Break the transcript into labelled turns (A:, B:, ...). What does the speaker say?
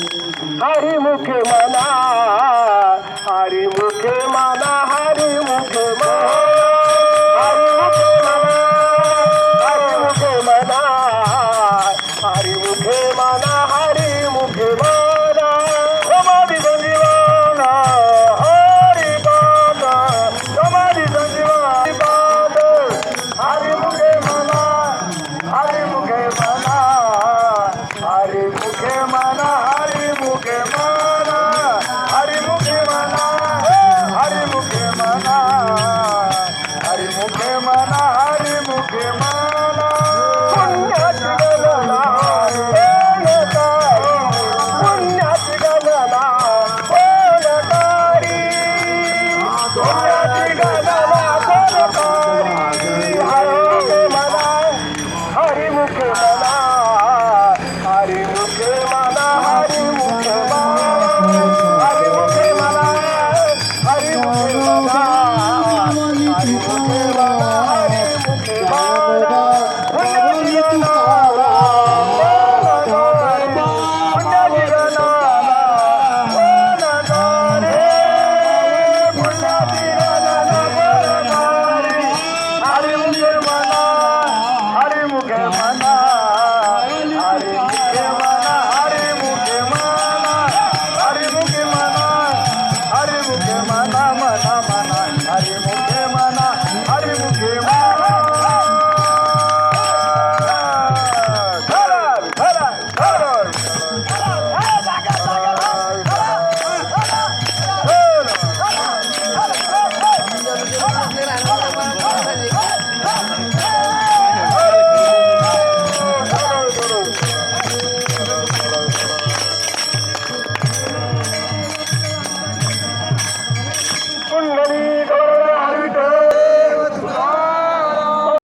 A: हरी मुखे मना, हरी मुखे मना, हरी मुखे मना, हरी मुखे मना, हरी मुखे मना, हरी मुखे मना, हरी मुखे मना, समाधि संजीवना हरि पाद, समाधि संजीवना पाद, हरि मुखे मना, हरि मुखे मना, हरि मुखे मना, हरि मुखे मना, हरि मुखे मना, हरि मुखे मना, हरि मुखे मना, हरि मुखे मना, पुण्याची गणना ओणकारी, पुण्याची गणना ओणकारी, पुण्याची गणना ओणकारी, हरि मुखे मना, हरि मुखे मना, हरि मुखे मना, हरि मुखे मना, हरि मुखे मना, हरि मुखे मना, हरि मुखे मना, पुण्याची गणना ओणकारी, पुण्याची गणना ओणकारी, पुण्याची गणना ओणकारी, हरि मुखे मना, हरि मुखे मना, हरि मुखे मना, हरि मुखे मना, हरि मुखे मना, हरि मुखे मना, मना मना, हरि मुखे मना, हरि मुखे मना, धरण धरण धरण धरण